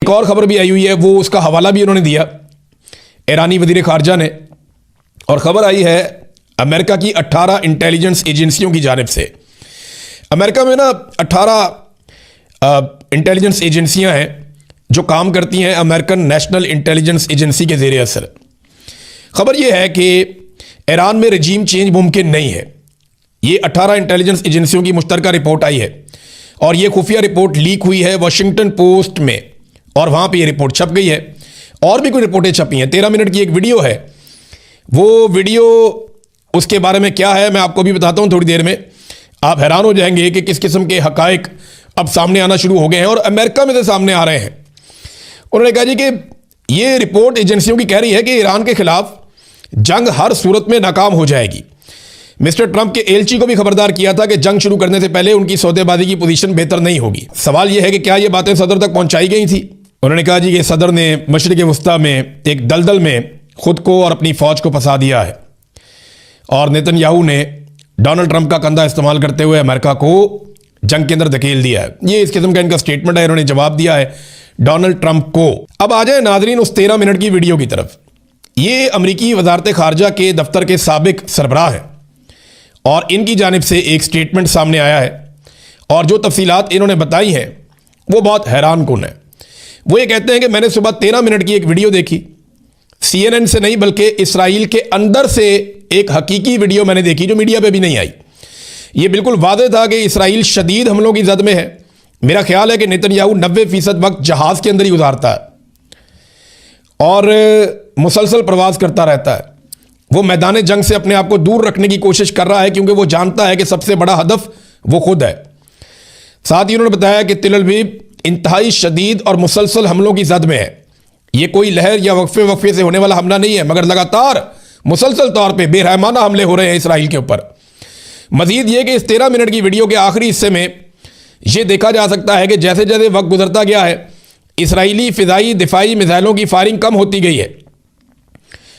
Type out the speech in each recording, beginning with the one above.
एक और खबर भी आई हुई है, वो उसका हवाला भी उन्होंने दिया ईरानी वजीर खारजा ने, और खबर आई है अमेरिका की 18 इंटेलिजेंस एजेंसियों की जानिब से। अमेरिका में ना 18 इंटेलिजेंस एजेंसियां हैं जो काम करती हैं अमेरिकन नेशनल इंटेलिजेंस एजेंसी के ज़ेरे असर। खबर यह है कि ईरान में रजीम चेंज मुमकिन नहीं है। ये 18 इंटेलिजेंस एजेंसियों की मुश्तरका रिपोर्ट आई है और ये खुफिया रिपोर्ट लीक हुई है वाशिंगटन पोस्ट में, और वहाँ पे ये रिपोर्ट छप गई है। और भी कोई रिपोर्टें छपी हैं। 13 मिनट की एक वीडियो है, वो वीडियो उसके बारे में क्या है मैं आपको भी बताता हूँ थोड़ी देर में। आप हैरान हो जाएंगे कि किस किस्म के हकायक अब सामने आना शुरू हो गए हैं और अमेरिका में से सामने आ रहे हैं। उन्होंने कहा जी कि ये रिपोर्ट एजेंसियों की कह रही है कि ईरान के खिलाफ जंग हर सूरत में नाकाम हो जाएगी। मिस्टर ट्रंप के एलची को भी खबरदार किया था कि जंग शुरू करने से पहले उनकी सौदेबाजी की पोजीशन बेहतर नहीं होगी। सवाल यह है कि क्या ये बातें सदर तक पहुंचाई गई थी। उन्होंने कहा जी कि सदर ने मशरिक़ वस्ता में एक दलदल में खुद को और अपनी फौज को फंसा दिया है, और नेतन्याहू ने डोनाल्ड ट्रंप का कंधा इस्तेमाल करते हुए अमेरिका को जंग के अंदर धकेल दिया है। ये इस किस्म का इनका स्टेटमेंट है, इन्होंने जवाब दिया है डोनाल्ड ट्रंप को। अब आ जाए नाजरीन उस 13 मिनट की वीडियो की तरफ। ये अमरीकी वजारत खारजा के दफ्तर के साबिक सरबराह हैं और इनकी जानिब से एक स्टेटमेंट सामने आया है, और जो तफसीलात इन्होंने बताई हैं वो बहुत हैरान कुन है। वो ये कहते हैं कि मैंने सुबह 13 मिनट की एक वीडियो देखी, CNN से नहीं बल्कि इसराइल के अंदर से एक हकीकी वीडियो मैंने देखी जो मीडिया पे भी नहीं आई। ये बिल्कुल वाज़ेह था कि इसराइल शदीद हमलों की जद में है। मेरा ख्याल है कि नेतन्याहू 90% वक्त जहाज़ के अंदर ही गुजारता है और मुसलसल प्रवास करता रहता है। वो मैदान जंग से अपने आप को दूर रखने की कोशिश कर रहा है क्योंकि वो जानता है कि सबसे बड़ा हदफ वो खुद है। साथ ही उन्होंने बताया कि तिल अवीव इंतहाई शदीद और मुसलसल हमलों की जद में है। ये कोई लहर या वक्फे से होने वाला हमला नहीं है, मगर लगातार मुसलसल तौर पे बेरहमाना हमले हो रहे हैं इसराइल के ऊपर। मजीद ये कि इस 13 मिनट की वीडियो के आखिरी हिस्से में यह देखा जा सकता है कि जैसे जैसे वक्त गुजरता गया है इसराइली फिजाई दिफाई मिसाइलों की फायरिंग कम होती गई है,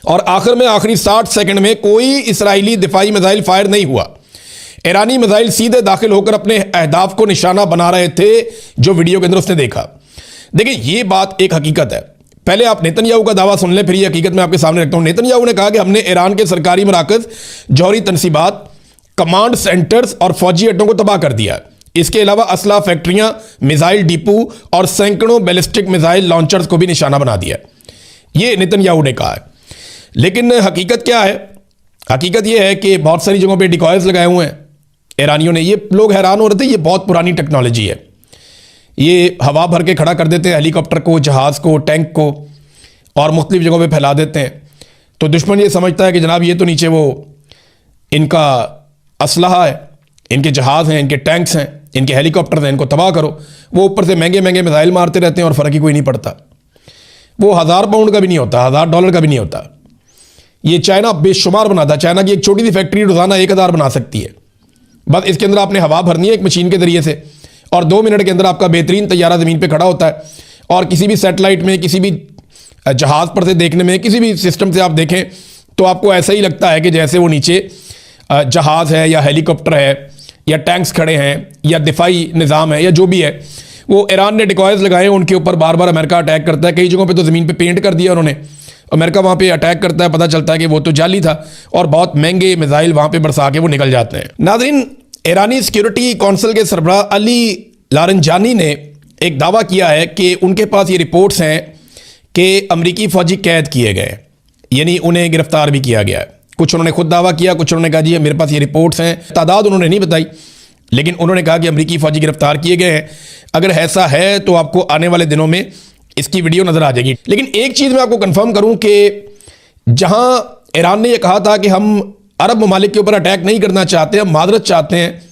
और आखिर में आखिरी 60 सेकंड में कोई इसराइली दिफाई मिसाइल फायर नहीं हुआ। ईरानी मिसाइल सीधे दाखिल होकर अपने अहदाफ को निशाना बना रहे थे, जो वीडियो के अंदर उसने देखा। देखिए ये बात एक हकीकत है। पहले आप नेतन्याहू का दावा सुन लें, फिर ये हकीकत मैं आपके सामने रखता हूं। नेतन्याहू ने कहा कि हमने ईरान के सरकारी मराकज, जौहरी तनसीबात, कमांड सेंटर्स और फौजी अड्डों को तबाह कर दिया। इसके अलावा असला फैक्ट्रियां, मिसाइल डिपो और सैकड़ों बैलिस्टिक मिसाइल लॉन्चर्स को भी निशाना बना दिया। ये नेतन्याहू ने कहा है। लेकिन हकीकत क्या है? हकीकत यह है कि बहुत सारी जगहों पे डिकॉयर्स लगाए हुए हैं ईरानियों ने। ये लोग हैरान हो रहे थे, ये बहुत पुरानी टेक्नोलॉजी है। ये हवा भर के खड़ा कर देते हैं हेलीकॉप्टर को, जहाज़ को, टैंक को, और मुख्तलिफ जगहों पे फैला देते हैं। तो दुश्मन ये समझता है कि जनाब ये तो नीचे वो इनका असलहा है, इनके जहाज़ हैं, इनके टैंक्स हैं, इनके हेलीकॉप्टर हैं, इनको तबाह करो। वो ऊपर से महंगे महंगे मिसाइल मारते रहते हैं और फ़र्क ही कोई नहीं पड़ता। वो 1000 पाउंड का भी नहीं होता, $1000 का भी नहीं होता। ये चाइना बेशुमार बनाता है। चाइना की एक छोटी सी फैक्ट्री रोज़ाना 1000 बना सकती है। बस इसके अंदर आपने हवा भरनी है एक मशीन के ज़रिए से, और 2 मिनट के अंदर आपका बेहतरीन तैयारा ज़मीन पे खड़ा होता है। और किसी भी सैटेलाइट में, किसी भी जहाज़ पर से देखने में, किसी भी सिस्टम से आप देखें तो आपको ऐसा ही लगता है कि जैसे वो नीचे जहाज़ है या हेलीकॉप्टर है या टैंक्स खड़े हैं या दिफाई निज़ाम है या जो भी है। वो ईरान ने डिकॉयर्स लगाए, उनके ऊपर बार बार अमेरिका अटैक करता है। कई जगहों पे तो ज़मीन पे पेंट कर दिया उन्होंने। अमेरिका वहाँ पे अटैक करता है, पता चलता है कि वो तो जाली था, और बहुत महंगे मिसाइल वहाँ पे बरसा के वो निकल जाते हैं। नाज़रीन, ईरानी सिक्योरिटी कौंसिल के सरबराह अली लारंजानी ने एक दावा किया है कि उनके पास ये रिपोर्ट्स हैं कि अमरीकी फ़ौजी कैद किए गए, यानी उन्हें गिरफ्तार भी किया गया है। कुछ उन्होंने खुद दावा किया, कुछ उन्होंने कहा जी मेरे पास ये रिपोर्ट्स हैं। तादाद उन्होंने नहीं बताई, लेकिन उन्होंने कहा कि अमरीकी फ़ौजी गिरफ्तार किए गए हैं। अगर ऐसा है तो आपको आने वाले दिनों में इसकी वीडियो नज़र आ जाएगी। लेकिन एक चीज़ मैं आपको कंफर्म करूं कि जहां ईरान ने यह कहा था कि हम अरब ममालिक के ऊपर अटैक नहीं करना चाहते, हम मादरत चाहते हैं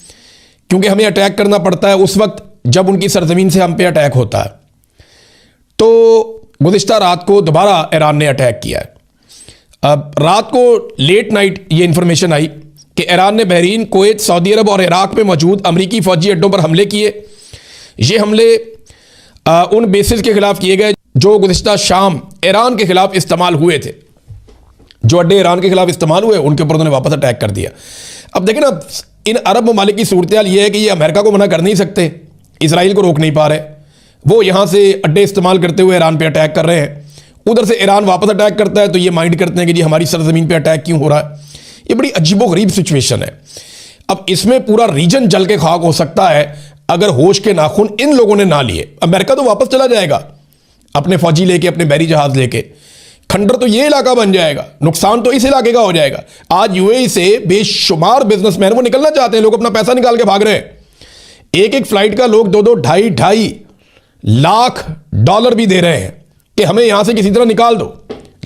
क्योंकि हमें अटैक करना पड़ता है उस वक्त जब उनकी सरजमीन से हम पे अटैक होता है, तो गुज़िश्ता रात को दोबारा ईरान ने अटैक किया है। अब रात को लेट नाइट ये इंफॉर्मेशन आई कि ईरान ने बहरीन, कुवैत, सऊदी अरब और इराक में मौजूद अमरीकी फ़ौजी अड्डों पर हमले किए। ये हमले उन बेसिस के खिलाफ किए गए जो गुज़िश्ता शाम ईरान के खिलाफ इस्तेमाल हुए थे। जो अड्डे ईरान के खिलाफ इस्तेमाल हुए उनके ऊपर उन्होंने वापस अटैक कर दिया। अब देखें ना, इन अरब ममालिक की सूरत हाल ये है कि ये अमेरिका को मना कर नहीं सकते, इसराइल को रोक नहीं पा रहे, वो यहाँ से अड्डे इस्तेमाल करते हुए ईरान पे अटैक कर रहे हैं, उधर से ईरान वापस अटैक करता है तो ये माइंड करते हैं कि जी हमारी सरजमीन पे अटैक क्यों हो रहा है। ये बड़ी अजीबोगरीब सिचुएशन है। अब इसमें पूरा रीजन जल के खाक हो सकता है अगर होश के नाखून इन लोगों ने ना लिए। अमेरिका तो वापस चला जाएगा अपने फौजी लेके, अपने बैरी जहाज लेके, खंडर तो ये इलाका बन जाएगा, नुकसान तो इस इलाके का हो जाएगा। आज यूएई से बेशुमार बिजनेसमैन वो निकलना चाहते हैं, लोग अपना पैसा निकाल के भाग रहे हैं। एक एक फ्लाइट का लोग 2-2, 2.5 लाख डॉलर भी दे रहे हैं कि हमें यहां से किसी तरह निकाल दो।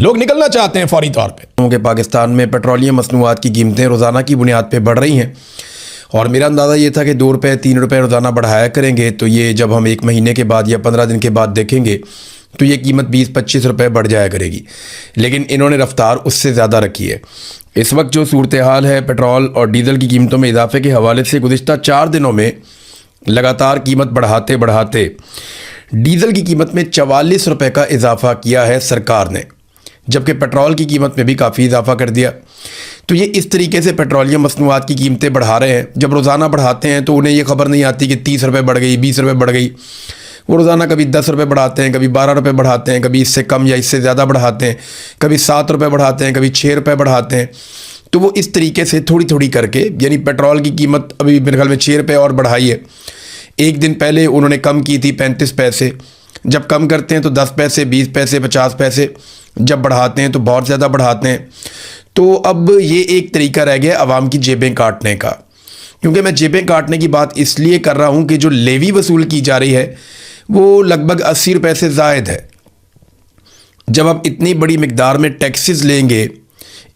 लोग निकलना चाहते हैं फौरी तौर पे। क्योंकि पाकिस्तान में पेट्रोलियम मसनूआत की कीमतें रोज़ाना की बुनियाद पे बढ़ रही हैं और मेरा अंदाज़ा ये था कि 2 रुपये 3 रुपये रोज़ाना बढ़ाया करेंगे, तो ये जब हम 1 महीने के बाद या 15 दिन के बाद देखेंगे तो ये कीमत 20-25 रुपये बढ़ जाया करेगी। लेकिन इन्होंने रफ्तार उससे ज़्यादा रखी है। इस वक्त जो सूरत हाल है पेट्रोल और डीजल की कीमतों में इजाफे के हवाले से, गुज़िश्ता 4 दिनों में लगातार कीमत बढ़ाते बढ़ाते डीजल की कीमत में 44 रुपये का इजाफा किया है सरकार ने, जबकि पेट्रोल की कीमत में भी काफ़ी इजाफा कर दिया। तो ये इस तरीके से पेट्रोलियम मसनूआत की कीमतें बढ़ा रहे हैं। जब रोज़ाना बढ़ाते हैं तो उन्हें ये खबर नहीं आती कि 30 रुपये बढ़ गई, 20 रुपये बढ़ गई। वो रोज़ाना कभी 10 रुपये बढ़ाते हैं, कभी 12 रुपये बढ़ाते हैं, कभी इससे कम या इससे ज़्यादा बढ़ाते हैं, कभी 7 रुपये बढ़ाते हैं, कभी 6 रुपये बढ़ाते हैं। तो वो इस तरीके से थोड़ी थोड़ी करके, यानी पेट्रोल की कीमत अभी मेरे ख्याल में 6 रुपये और बढ़ाई है। एक दिन पहले उन्होंने कम की थी 35 पैसे। जब कम करते हैं तो 10 पैसे, 20 पैसे, 50 पैसे, जब बढ़ाते हैं तो बहुत ज़्यादा बढ़ाते हैं। तो अब ये एक तरीका रह गया आवाम की जेबें काटने का। क्योंकि मैं जेबें काटने की बात इसलिए कर रहा हूँ कि जो लेवी वसूल की जा रही है वो लगभग 80 रुपये से ज़ायद है। जब आप इतनी बड़ी मिकदार में टैक्सेस लेंगे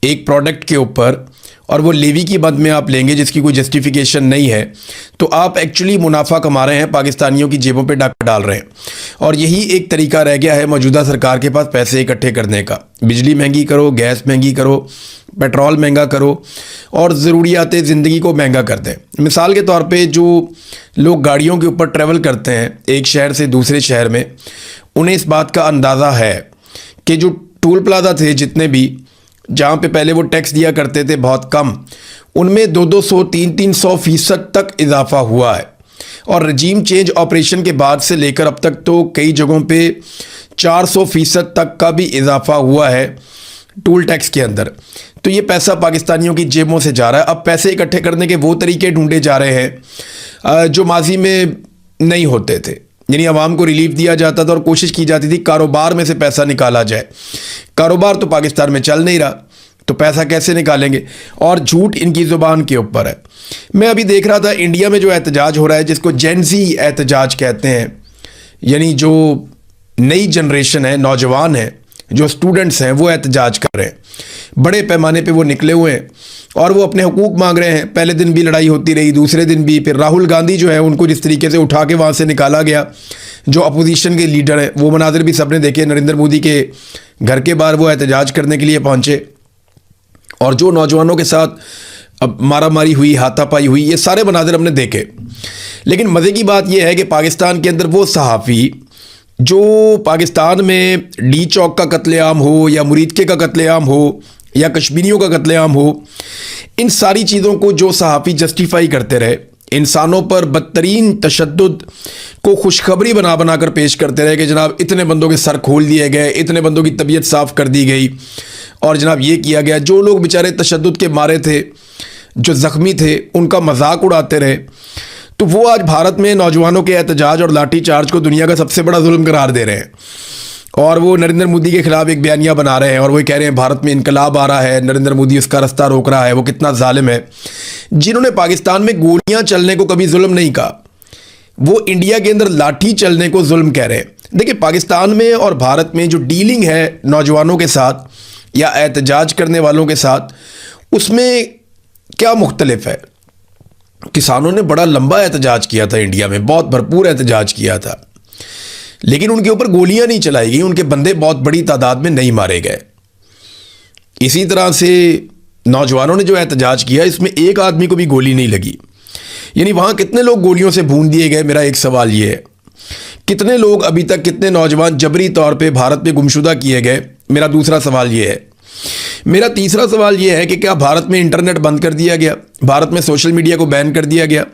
एक प्रोडक्ट के ऊपर और वो लेवी की मद में आप लेंगे जिसकी कोई जस्टिफिकेशन नहीं है, तो आप एक्चुअली मुनाफा कमा रहे हैं, पाकिस्तानियों की जेबों पे डाका डाल रहे हैं। और यही एक तरीका रह गया है मौजूदा सरकार के पास पैसे इकट्ठे करने का। बिजली महंगी करो, गैस महंगी करो, पेट्रोल महंगा करो और ज़रूरियात ज़िंदगी को महंगा कर दें। मिसाल के तौर पे जो लोग गाड़ियों के ऊपर ट्रैवल करते हैं एक शहर से दूसरे शहर में, उन्हें इस बात का अंदाज़ा है कि जो टोल प्लाजा थे जितने भी, जहाँ पे पहले वो टैक्स दिया करते थे बहुत कम, उनमें 200, 300% तक इजाफा हुआ है। और रजीम चेंज ऑपरेशन के बाद से लेकर अब तक तो कई जगहों पे 400% तक का भी इजाफा हुआ है टोल टैक्स के अंदर। तो ये पैसा पाकिस्तानियों की जेबों से जा रहा है। अब पैसे इकट्ठे करने के वो तरीके ढूंढे जा रहे हैं जो माजी में नहीं होते थे। यानी आवाम को रिलीफ दिया जाता था और कोशिश की जाती थी कारोबार में से पैसा निकाला जाए। कारोबार तो पाकिस्तान में चल नहीं रहा, तो पैसा कैसे निकालेंगे? और झूठ इनकी ज़ुबान के ऊपर है। मैं अभी देख रहा था इंडिया में जो एहतजाज हो रहा है, जिसको जेनजी एहतजाज कहते हैं, यानी जो नई जनरेशन है, नौजवान है, जो स्टूडेंट्स हैं, वो एहतजाज कर रहे हैं। बड़े पैमाने पे वो निकले हुए हैं और वो अपने हुकूक मांग रहे हैं। पहले दिन भी लड़ाई होती रही, दूसरे दिन भी, फिर राहुल गांधी जो है उनको जिस तरीके से उठा के वहाँ से निकाला गया, जो अपोजिशन के लीडर हैं, वो मनाजिर भी सबने देखे। नरेंद्र मोदी के घर के बाहर वो एहतजाज करने के लिए पहुँचे और जो नौजवानों के साथ अब मारामारी हुई, हाथापाई हुई, ये सारे मनाजिर हमने देखे। लेकिन मज़े की बात यह है कि पाकिस्तान के अंदर वो सहाफ़ी जो पाकिस्तान में डी चौक का कत्लेआम हो या मुरीदके का कत्लेआम हो या कश्मीरियों का कत्लेआम हो, इन सारी चीज़ों को जो सहाफ़ी जस्टिफाई करते रहे, इंसानों पर बदतरीन तशद्दुद को खुशखबरी बना बना कर पेश करते रहे कि जनाब इतने बंदों के सर खोल दिए गए, इतने बंदों की तबीयत साफ़ कर दी गई और जनाब ये किया गया। जो लोग बेचारे तशद्दुद के मारे थे, जो ज़ख्मी थे, उनका मजाक उड़ाते रहे। तो वो आज भारत में नौजवानों के एहतजाज और लाठी चार्ज को दुनिया का सबसे बड़ा जुल्म करार दे रहे हैं और वो नरेंद्र मोदी के खिलाफ एक बयानिया बना रहे हैं और वो कह रहे हैं भारत में इनकलाब आ रहा है, नरेंद्र मोदी उसका रास्ता रोक रहा है, वो कितना जालिम है। जिन्होंने पाकिस्तान में गोलियां चलने को कभी जुल्म नहीं कहा, वो इंडिया के अंदर लाठी चलने को जुल्म कह रहे हैं। देखिए, पाकिस्तान में और भारत में जो डीलिंग है नौजवानों के साथ या एहतजाज करने वालों के साथ, उसमें क्या मुख्तलिफ है। किसानों ने बड़ा लंबा एहतजाज किया था इंडिया में, बहुत भरपूर एहतजाज किया था, लेकिन उनके ऊपर गोलियां नहीं चलाई गई, उनके बंदे बहुत बड़ी तादाद में नहीं मारे गए। इसी तरह से नौजवानों ने जो एहतजाज किया, इसमें एक आदमी को भी गोली नहीं लगी। यानी वहाँ कितने लोग गोलियों से भून दिए गए? मेरा एक सवाल ये है, कितने लोग अभी तक, कितने नौजवान जबरी तौर पे भारत में गुमशुदा किए गए? मेरा दूसरा सवाल ये है। मेरा तीसरा सवाल ये है कि क्या भारत में इंटरनेट बंद कर दिया गया? भारत में सोशल मीडिया को बैन कर दिया गया?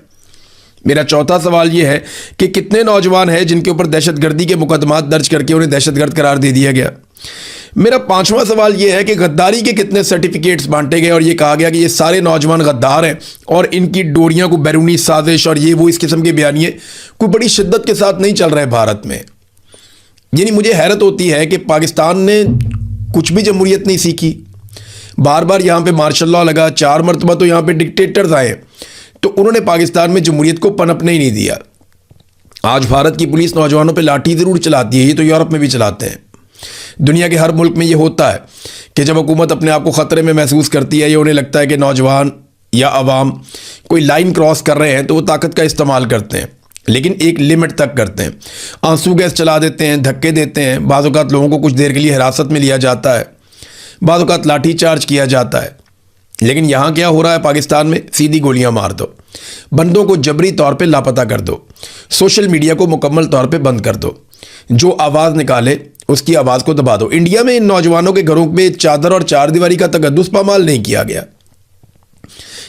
मेरा चौथा सवाल ये है कि कितने नौजवान हैं जिनके ऊपर दहशतगर्दी के मुकदमात दर्ज करके उन्हें दहशतगर्द करार दे दिया गया। मेरा पांचवा सवाल ये है कि गद्दारी के कितने सर्टिफिकेट्स बांटे गए और ये कहा गया कि ये सारे नौजवान गद्दार हैं और इनकी डोरियां को बैरूनी साजिश और ये वो इस किस्म के बयानिए कोई बड़ी शिद्दत के साथ नहीं चल रहे भारत में। यानी मुझे हैरत होती है कि पाकिस्तान ने कुछ भी जमहूरियत नहीं सीखी, बार बार यहाँ पे मार्शल लॉ लगा, 4 मरतबा तो यहाँ पे डिक्टेटर्स आए तो उन्होंने पाकिस्तान में जमहूरियत को पनपने ही नहीं दिया। आज भारत की पुलिस नौजवानों पे लाठी ज़रूर चलाती है, ये तो यूरोप में भी चलाते हैं। दुनिया के हर मुल्क में ये होता है कि जब हुकूमत अपने आप को ख़तरे में महसूस करती है या उन्हें लगता है कि नौजवान या अवाम कोई लाइन क्रॉस कर रहे हैं तो वो ताकत का इस्तेमाल करते हैं, लेकिन एक लिमिट तक करते हैं। आंसू गैस चला देते हैं, धक्के देते हैं, बाज़ औक़ात लोगों को कुछ देर के लिए हिरासत में लिया जाता है, बाज़ औक़ात लाठी चार्ज किया जाता है। लेकिन यहाँ क्या हो रहा है पाकिस्तान में? सीधी गोलियां मार दो, बंदों को जबरी तौर पे लापता कर दो, सोशल मीडिया को मुकम्मल तौर पे बंद कर दो, जो आवाज़ निकाले उसकी आवाज़ को दबा दो। इंडिया में इन नौजवानों के घरों पे चादर और चारदीवारी का तकद्दुस पामाल नहीं किया गया।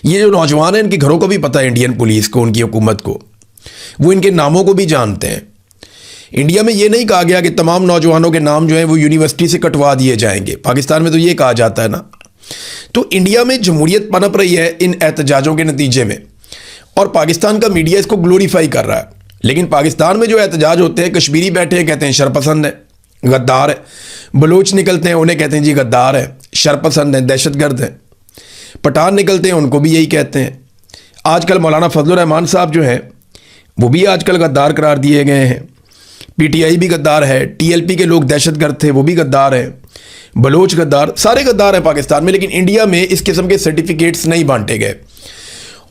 ये जो नौजवान हैं इनके घरों को भी पता है, इंडियन पुलिस को, उनकी हुकूमत को, वो इनके नामों को भी जानते हैं। इंडिया में ये नहीं कहा गया कि तमाम नौजवानों के नाम जो हैं वो यूनिवर्सिटी से कटवा दिए जाएंगे। पाकिस्तान में तो ये कहा जाता है ना। तो इंडिया में जमहूरियत पनप रही है इन एहतजाजों के नतीजे में और पाकिस्तान का मीडिया इसको ग्लोरीफाई कर रहा है। लेकिन पाकिस्तान में जो एहतजाज होते हैं, कश्मीरी बैठे हैं कहते हैं शरपसंद है, गद्दार है, बलोच निकलते हैं उन्हें कहते हैं जी गद्दार है, शरपसंद है, दहशतगर्द है, पठान निकलते हैं उनको भी यही कहते हैं। आजकल मौलाना फजलुर रहमान साहब जो हैं वो भी आजकल गद्दार करार दिए गए हैं। पीटीआई भी गद्दार है, टीएलपी के लोग दहशतगर्द थे वो भी गद्दार है, बलोच गद्दार, सारे गद्दार हैं पाकिस्तान में। लेकिन इंडिया में इस किस्म के सर्टिफिकेट्स नहीं बांटे गए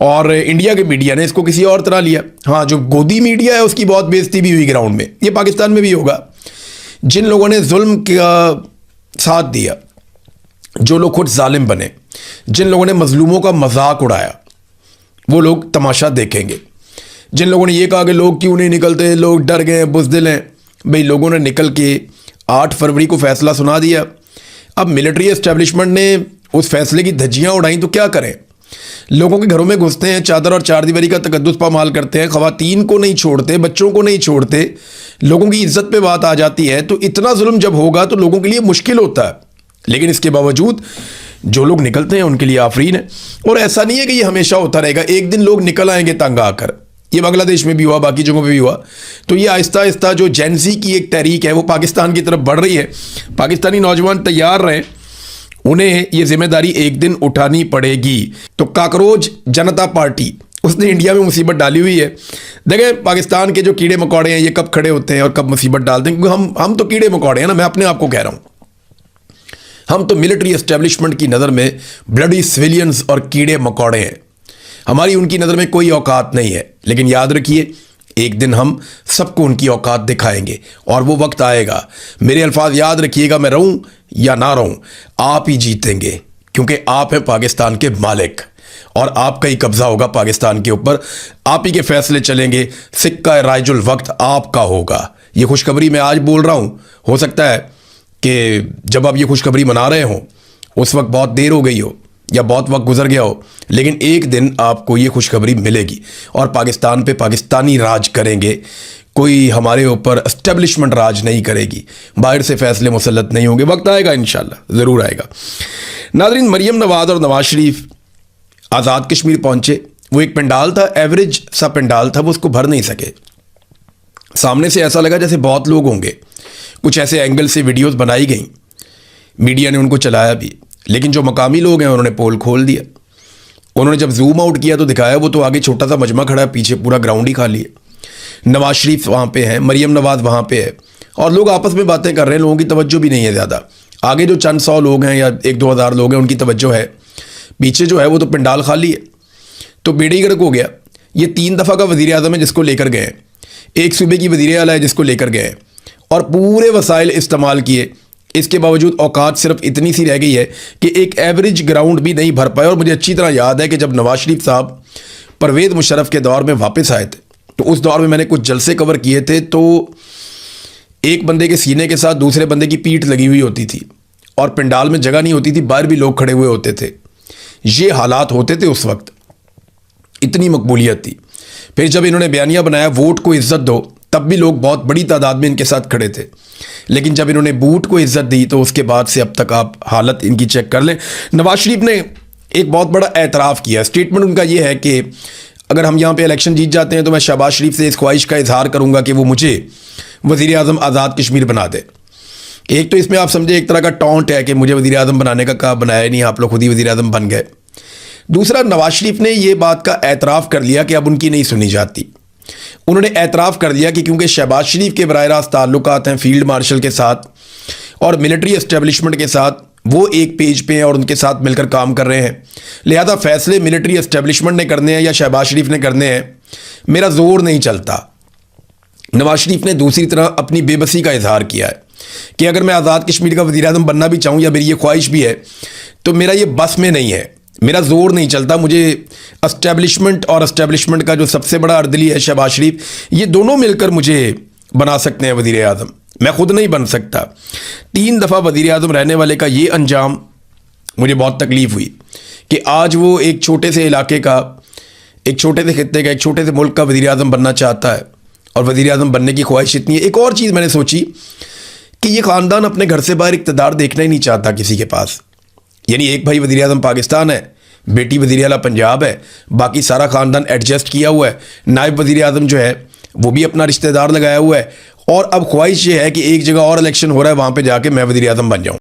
और इंडिया के मीडिया ने इसको किसी और तरह लिया। हाँ, जो गोदी मीडिया है उसकी बहुत बेइज्जती भी हुई ग्राउंड में। ये पाकिस्तान में भी होगा। जिन लोगों ने जुल्म का साथ दिया, जो लोग खुद जालिम बने, जिन लोगों ने मजलूमों का मजाक उड़ाया, वो लोग तमाशा देखेंगे। जिन लोगों ने ये कहा कि लोग क्यों नहीं निकलते, लोग डर गए, बुज़दिल हैं, भाई लोगों ने निकल के 8 फरवरी को फैसला सुना दिया। अब मिलिट्री एस्टेब्लिशमेंट ने उस फैसले की धज्जियां उड़ाई तो क्या करें? लोगों के घरों में घुसते हैं, चादर और चारदीवारी का तकद्दुस पामाल करते हैं, ख़वातीन को नहीं छोड़ते, बच्चों को नहीं छोड़ते, लोगों की इज्जत पे बात आ जाती है। तो इतना जुल्म जब होगा तो लोगों के लिए मुश्किल होता है। लेकिन इसके बावजूद जो लोग निकलते हैं उनके लिए आफरीन है। और ऐसा नहीं है कि ये हमेशा होता रहेगा, एक दिन लोग निकल आएंगे तंग आकर। ये बांग्लादेश में भी हुआ, बाकी जगहों पे भी हुआ। तो ये आहिस्ता आहिस्ता जो जेनजी की एक तहरीक है वो पाकिस्तान की तरफ बढ़ रही है। पाकिस्तानी नौजवान तैयार रहें, उन्हें ये जिम्मेदारी एक दिन उठानी पड़ेगी। तो काकरोच जनता पार्टी उसने इंडिया में मुसीबत डाली हुई है। देखें पाकिस्तान के जो कीड़े मकोड़े हैं ये कब खड़े होते हैं और कब मुसीबत डालते हैं, क्योंकि हम तो कीड़े मकोड़े हैं ना। मैं अपने आप को कह रहा हूँ, हम तो मिलिट्री एस्टेब्लिशमेंट की नज़र में ब्लडी सिविलियंस और कीड़े मकोड़े हैं। हमारी उनकी नज़र में कोई औकात नहीं है। लेकिन याद रखिए, एक दिन हम सबको उनकी औकात दिखाएंगे और वो वक्त आएगा। मेरे अल्फाज याद रखिएगा, मैं रहूं या ना रहूं, आप ही जीतेंगे, क्योंकि आप हैं पाकिस्तान के मालिक और आपका ही कब्जा होगा पाकिस्तान के ऊपर। आप ही के फैसले चलेंगे, सिक्का राइजुल वक्त आपका होगा। ये खुशखबरी मैं आज बोल रहा हूं, हो सकता है कि जब आप ये खुशखबरी मना रहे हो उस वक्त बहुत देर हो गई हो या बहुत वक्त गुजर गया हो, लेकिन एक दिन आपको ये खुशखबरी मिलेगी और पाकिस्तान पे पाकिस्तानी राज करेंगे। कोई हमारे ऊपर एस्टेब्लिशमेंट राज नहीं करेगी, बाहर से फैसले मुसल्लत नहीं होंगे। वक्त आएगा, इंशाल्लाह ज़रूर आएगा। नाज़रीन, मरीम नवाज़ और नवाज शरीफ आज़ाद कश्मीर पहुँचे। वो एक पंडाल था, एवरेज सा पंडाल था, वो उसको भर नहीं सके। सामने से ऐसा लगा जैसे बहुत लोग होंगे। कुछ ऐसे एंगल से वीडियोज़ बनाई गई, मीडिया ने उनको चलाया भी, लेकिन जो मकामी लोग हैं उन्होंने पोल खोल दिया। उन्होंने जब जूम आउट किया तो दिखाया वो तो आगे छोटा सा मजमा खड़ा है, पीछे पूरा ग्राउंड ही खाली है। नवाज शरीफ वहाँ पे हैं, मरीम नवाज़ वहाँ पे है और लोग आपस में बातें कर रहे हैं। लोगों की तवज्जो भी नहीं है ज़्यादा। आगे जो चंद 100 लोग हैं या 1-2 हज़ार लोग हैं उनकी तवज्जो है, पीछे जो है वो तो पंडाल खाली है। तो बेड़ी गर्क हो गया। ये 3 दफ़ा का वज़ीर आज़म है जिसको लेकर गए, एक सूबे की वज़ीर आला है जिसको लेकर गए और पूरे वसाइल इस्तेमाल किए। इसके बावजूद औकात सिर्फ इतनी सी रह गई है कि एक एवरेज ग्राउंड भी नहीं भर पाए। और मुझे अच्छी तरह याद है कि जब नवाज शरीफ साहब परवेज़ मुशर्रफ के दौर में वापस आए थे तो उस दौर में मैंने कुछ जलसे कवर किए थे। तो एक बंदे के सीने के साथ दूसरे बंदे की पीठ लगी हुई होती थी और पंडाल में जगह नहीं होती थी, बाहर भी लोग खड़े हुए होते थे। ये हालात होते थे उस वक्त, इतनी मकबूलियत थी। फिर जब इन्होंने बयानिया बनाया वोट को इज्जत दो, तब भी लोग बहुत बड़ी तादाद में इनके साथ खड़े थे। लेकिन जब इन्होंने बूट को इज्जत दी तो उसके बाद से अब तक आप हालत इनकी चेक कर लें। नवाज शरीफ ने एक बहुत बड़ा एतराफ़ किया। स्टेटमेंट उनका ये है कि अगर हम यहाँ पे इलेक्शन जीत जाते हैं तो मैं शहबाज शरीफ से इस ख्वाहिश का इजहार करूँगा कि वो मुझे वज़ीर आज़म आज़ाद कश्मीर बना दे। एक तो इसमें आप समझे एक तरह का टॉन्ट है कि मुझे वज़ीर आज़म बनाने का कहा, बनाया नहीं, आप लोग खुद ही वज़ीर आज़म बन गए। दूसरा, नवाज शरीफ ने ये बात का एतराफ़ कर लिया कि अब उनकी नहीं सुनी जाती। उन्होंने एतराफ़ कर दिया कि क्योंकि शहबाज शरीफ के बराह रास्त ताल्लुकात हैं फील्ड मार्शल के साथ और मिलिट्री एस्टेब्लिशमेंट के साथ, वो एक पेज पे हैं और उनके साथ मिलकर काम कर रहे हैं, लिहाजा फैसले मिलिट्री एस्टेब्लिशमेंट ने करने हैं या शहबाज शरीफ ने करने हैं, मेरा जोर नहीं चलता। नवाज शरीफ ने दूसरी तरह अपनी बेबसी का इजहार किया है कि अगर मैं आज़ाद कश्मीर का वज़ीर आज़म बनना भी चाहूँ या मेरी ये ख्वाहिश भी है तो मेरा ये बस में नहीं है, मेरा जोर नहीं चलता। मुझे एस्टेब्लिशमेंट और एस्टेब्लिशमेंट का जो सबसे बड़ा अर्दली है शहबाज शरीफ, ये दोनों मिलकर मुझे बना सकते हैं वज़ीर आज़म, मैं खुद नहीं बन सकता। 3 दफ़ा वज़ीर आज़म रहने वाले का ये अंजाम मुझे बहुत तकलीफ़ हुई कि आज वो एक छोटे से इलाके का, एक छोटे से खित्ते का, एक छोटे से मुल्क का वज़ीर आज़म बनना चाहता है और वज़ीर आज़म बनने की ख्वाहिश इतनी है। एक और चीज़ मैंने सोची कि ये ख़ानदान अपने घर से बाहर इक़्तिदार देखना ही नहीं चाहता किसी के पास। यानी एक भाई वज़ीर आज़म पाकिस्तान है, बेटी वज़ीर आला पंजाब है, बाकी सारा ख़ानदान एडजस्ट किया हुआ है। नायब वज़ीर आज़म जो है वो भी अपना रिश्तेदार लगाया हुआ है और अब ख्वाहिश ये है कि एक जगह और इलेक्शन हो रहा है, वहाँ पे जाके मैं वज़ीर आज़म बन जाऊँ।